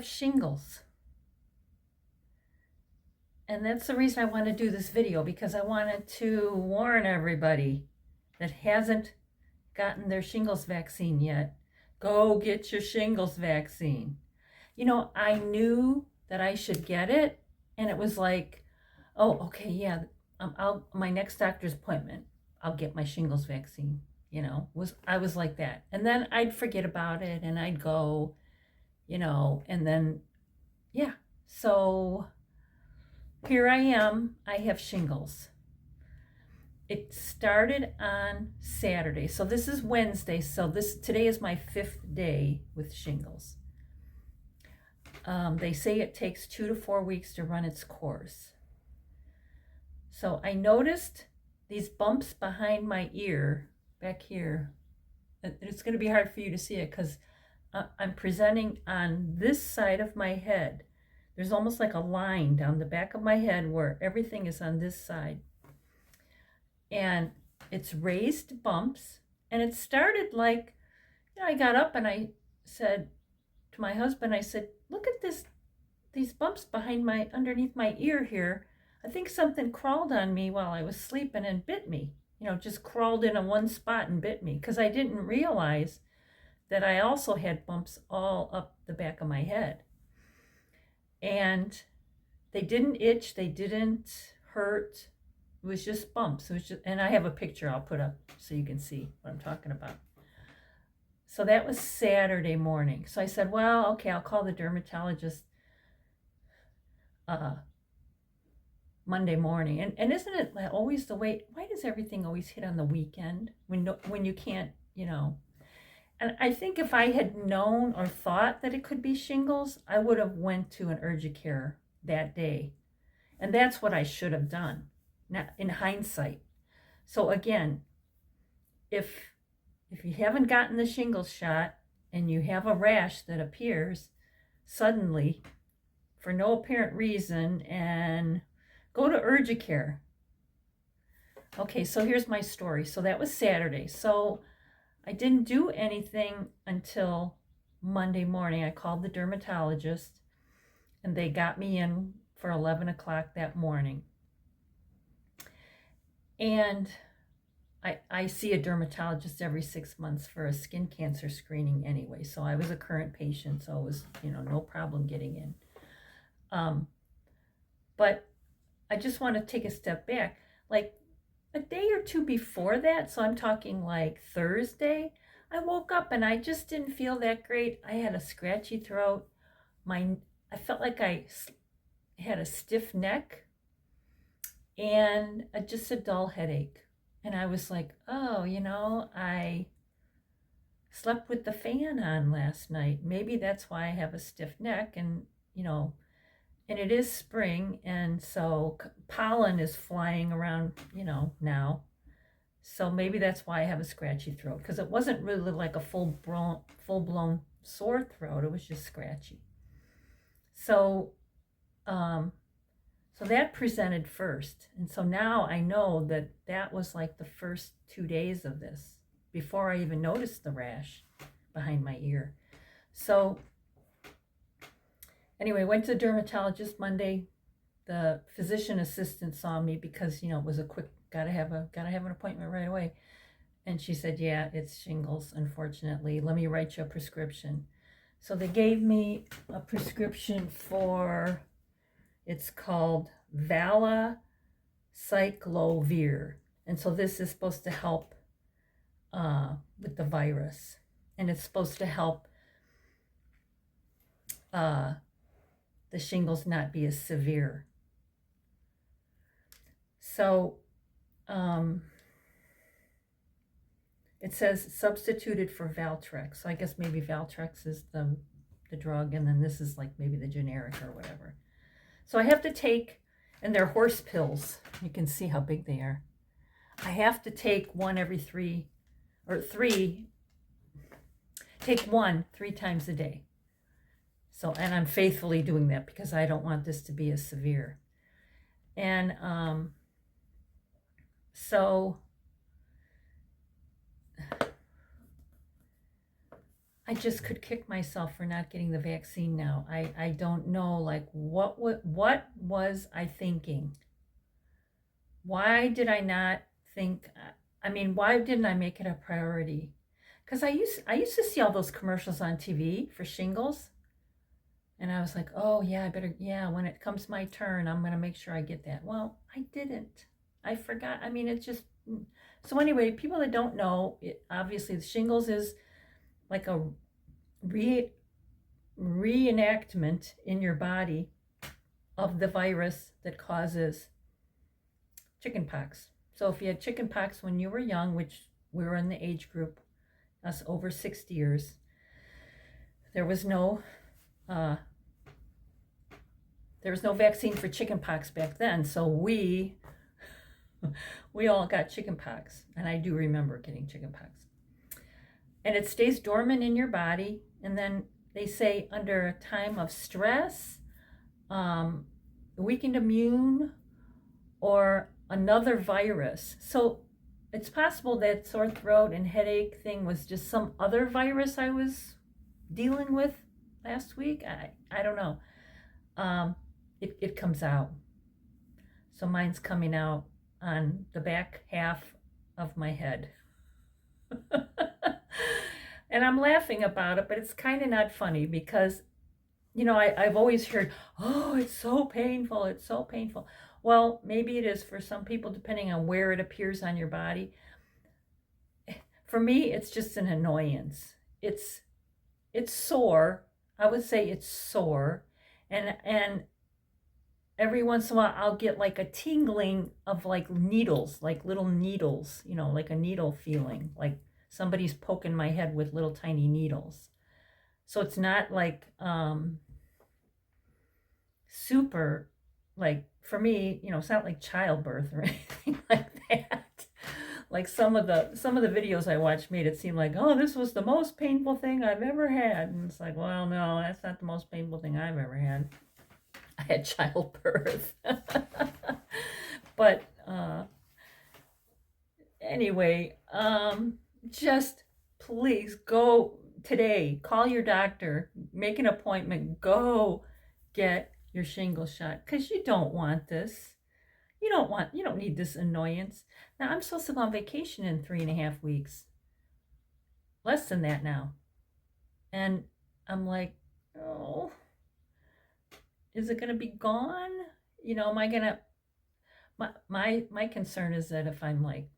have shingles. And that's the reason I want to do this video, because I wanted to warn everybody that hasn't gotten their shingles vaccine yet. Go get your shingles vaccine. You know, I knew that I should get it, and it was like, oh, okay, yeah, my next doctor's appointment, I'll get my shingles vaccine. You know, I was like that. And then I'd forget about it and I'd go, you know, and then, yeah. So here I am, I have shingles. It started on Saturday. So this is Wednesday. So today is my 5th day with shingles. They say it takes 2 to 4 weeks to run its course. So I noticed these bumps behind my ear back here. It's going to be hard for you to see it because I'm presenting on this side of my head. There's almost like a line down the back of my head where everything is on this side. And it's raised bumps. And it started like, you know, I got up and I said to my husband, I said, look at these bumps underneath my ear here. I think something crawled on me while I was sleeping and bit me. You know, just crawled in one spot and bit me, because I didn't realize that I also had bumps all up the back of my head. And they didn't itch, they didn't hurt. It was just bumps. It was just, and I have a picture I'll put up so you can see what I'm talking about. So that was Saturday morning. So I said, well, okay, I'll call the dermatologist Monday morning. And isn't it always the way, why does everything always hit on the weekend when you can't, you know? And I think if I had known or thought that it could be shingles, I would have went to an urgent care that day. And that's what I should have done, now in hindsight. So again, if you haven't gotten the shingles shot and you have a rash that appears suddenly for no apparent reason, and go to urgent care. Okay, so here's my story. So that was Saturday. So I didn't do anything until Monday morning. I called the dermatologist and they got me in for 11 o'clock that morning. And I see a dermatologist every 6 months for a skin cancer screening anyway. So I was a current patient, so it was, you know, no problem getting in. But I just want to take a step back. Like a day or two before that, so I'm talking like Thursday, I woke up and I just didn't feel that great. I had a scratchy throat. I felt like I had a stiff neck and just a dull headache. And I was like, oh, you know, I slept with the fan on last night. Maybe that's why I have a stiff neck. And, you know, and it is spring, and so pollen is flying around, you know, now. So maybe that's why I have a scratchy throat, because it wasn't really like a full-blown sore throat. It was just scratchy. So so that presented first. And so now I know that was like the first 2 days of this, before I even noticed the rash behind my ear. So anyway, went to the dermatologist Monday. The physician assistant saw me because, you know, it was a quick, gotta have an appointment right away. And she said, yeah, it's shingles, unfortunately. Let me write you a prescription. So they gave me a prescription for, it's called valacyclovir. And so this is supposed to help with the virus. And it's supposed to help the shingles not be as severe. So it says substituted for Valtrex. So I guess maybe Valtrex is the drug, and then this is like maybe the generic or whatever. So I have to take, and they're horse pills. You can see how big they are. I have to take take one 3 times a day. So, and I'm faithfully doing that because I don't want this to be as severe. And so I just could kick myself for not getting the vaccine now. I don't know, like, what was I thinking? Why did I not think, I mean, why didn't I make it a priority? Because I used to see all those commercials on TV for shingles. And I was like, oh, yeah, I better, yeah, when it comes my turn, I'm going to make sure I get that. Well, I didn't. I forgot. I mean, it's just, so anyway, people that don't know, obviously the shingles is like a reenactment in your body of the virus that causes chickenpox. So if you had chickenpox when you were young, which we were in the age group, us over 60 years, there was no vaccine for chickenpox back then. So we all got chickenpox, and I do remember getting chickenpox. And it stays dormant in your body, and then they say under a time of stress, weakened immune, or another virus. So it's possible that sore throat and headache thing was just some other virus I was dealing with last week. I don't know. It comes out. So mine's coming out on the back half of my head. And I'm laughing about it, but it's kind of not funny because, you know, I've always heard, oh, it's so painful. It's so painful. Well, maybe it is for some people, depending on where it appears on your body. For me, it's just an annoyance. It's sore. I would say it's sore. And every once in a while, I'll get like a tingling of like needles, like little needles, you know, like a needle feeling, like somebody's poking my head with little tiny needles. So it's not like super, like for me, you know, it's not like childbirth or anything like that. Like some of the videos I watched made it seem like, oh, this was the most painful thing I've ever had. And it's like, well, no, that's not the most painful thing I've ever had. I had childbirth. But anyway, just please go today, call your doctor, make an appointment, go get your shingles shot, because you don't want this. You don't need this annoyance. Now, I'm supposed to go on vacation in 3.5 weeks. Less than that now. And I'm like, oh, is it going to be gone? You know, am I going to, my concern is that if I'm like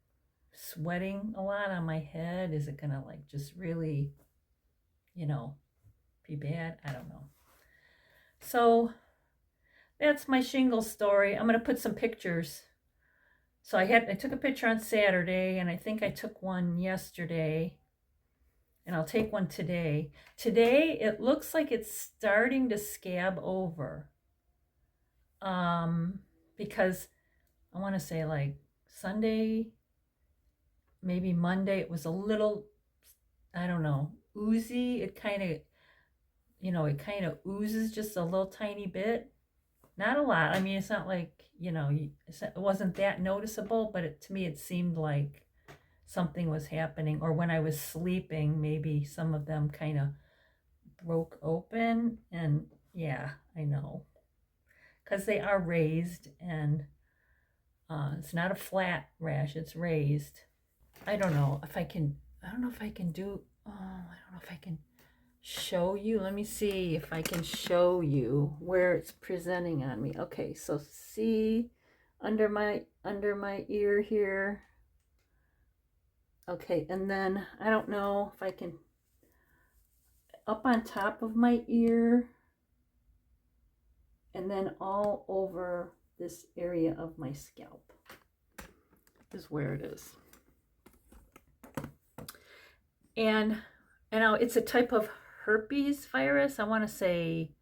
sweating a lot on my head, is it going to like just really, you know, be bad? I don't know. So that's my shingles story. I'm going to put some pictures. So I took a picture on Saturday, and I think I took one yesterday, and I'll take one today. Today, it looks like it's starting to scab over. Because I want to say like Sunday, maybe Monday, it was a little, I don't know, oozy. It kind of oozes just a little tiny bit. Not a lot. I mean, it's not like, you know, it wasn't that noticeable, but to me, it seemed like something was happening. Or when I was sleeping, maybe some of them kind of broke open. And yeah, I know. Because they are raised, and it's not a flat rash, it's raised. I don't know if I can show you. Let me see if I can show you where it's presenting on me. Okay, so see under my ear here. Okay, and then I don't know if I can, up on top of my ear, and then all over this area of my scalp is where it is. And now it's a type of herpes virus. I want to say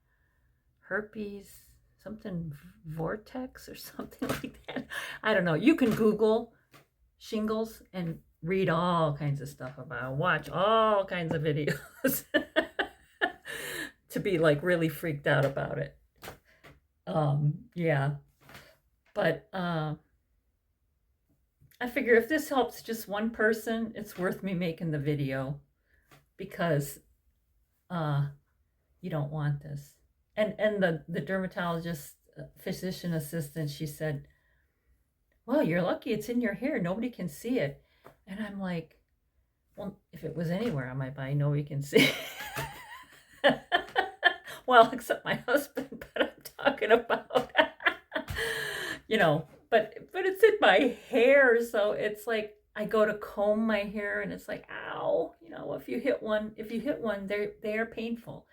herpes something vortex or something like that. I don't know. You can Google shingles and read all kinds of stuff about it. Watch all kinds of videos to be like really freaked out about it. Yeah. But I figure if this helps just one person, it's worth me making the video, because you don't want this. And the dermatologist, physician assistant, she said, well, you're lucky it's in your hair. Nobody can see it. And I'm like, well, if it was anywhere on my body, nobody can see it. Well, except my husband, but I'm talking about, you know, but it's in my hair. So it's like, I go to comb my hair and it's like, ow, you know, if you hit one, they are painful.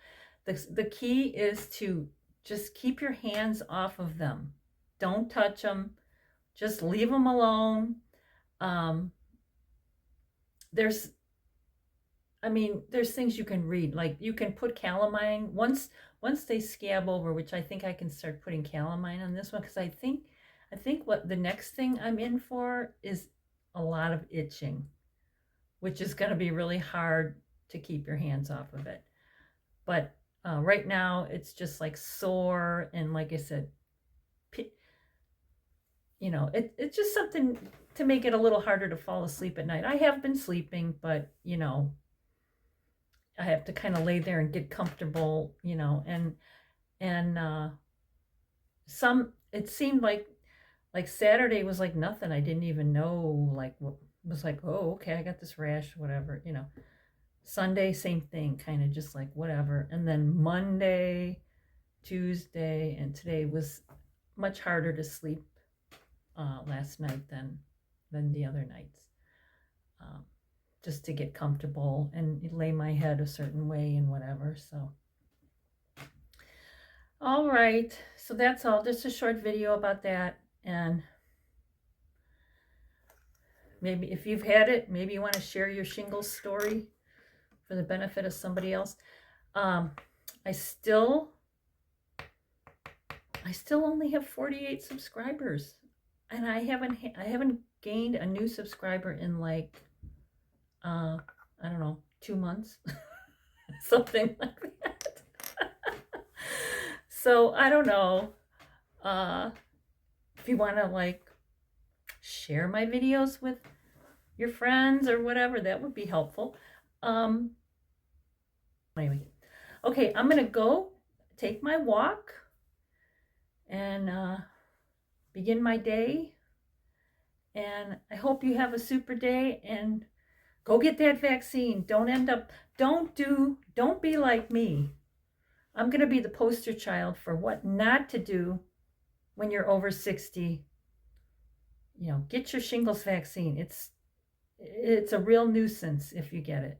The key is to just keep your hands off of them. Don't touch them. Just leave them alone. There's things you can read. Like you can put calamine once they scab over, which I think I can start putting calamine on this one, because I think what the next thing I'm in for is a lot of itching, which is going to be really hard to keep your hands off of it. But right now it's just like sore, and like I said, you know, it's just something to make it a little harder to fall asleep at night. I have been sleeping, but you know, I have to kind of lay there and get comfortable, you know, and it seemed like Saturday was like nothing. I didn't even know, like, what was like, oh, okay, I got this rash, whatever, you know. Sunday, same thing, kind of just like whatever. And then Monday, Tuesday, and today was much harder to sleep last night than the other nights. Just to get comfortable and lay my head a certain way and whatever. So, all right. So that's all. Just a short video about that. And maybe if you've had it, maybe you want to share your shingles story for the benefit of somebody else. I still only have 48 subscribers, and I haven't gained a new subscriber in like I don't know, 2 months, something like that. So I don't know. If you want to like share my videos with your friends or whatever, that would be helpful. Anyway, okay, I'm gonna go take my walk and begin my day. And I hope you have a super day, and go get that vaccine. Don't be like me. I'm gonna be the poster child for what not to do when you're over 60. You know, get your shingles vaccine. It's a real nuisance if you get it.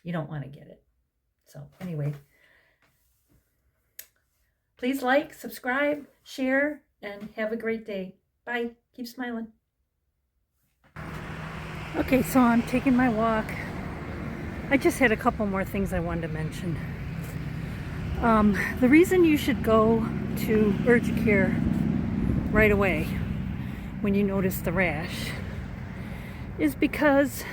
You don't want to get it. So anyway, please like, subscribe, share, and have a great day. Bye. Keep smiling. Okay, so I'm taking my walk. I just had a couple more things I wanted to mention. The reason you should go to urgent care right away when you notice the rash is because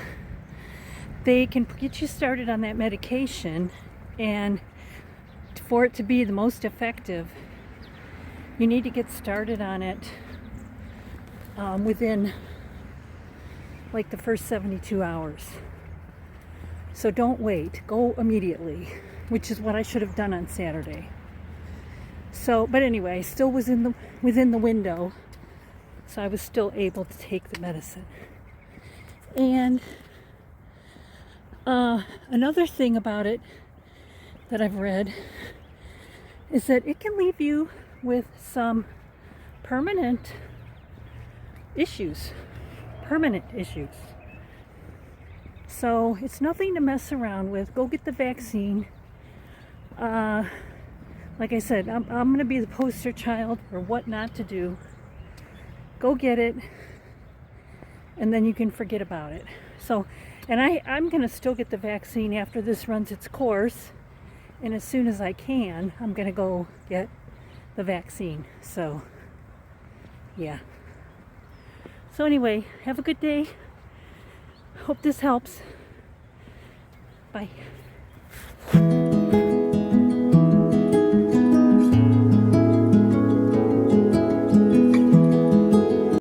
they can get you started on that medication, and for it to be the most effective, you need to get started on it within like the first 72 hours. So don't wait, go immediately, which is what I should have done on Saturday. So, but anyway, I still was within the window, so I was still able to take the medicine. And another thing about it that I've read is that it can leave you with some permanent issues. So it's nothing to mess around with. Go get the vaccine. Like I said, I'm going to be the poster child for what not to do. Go get it, and then you can forget about it. So, and I'm going to still get the vaccine after this runs its course. And as soon as I can, I'm going to go get the vaccine. So, yeah. So anyway, have a good day. Hope this helps. Bye.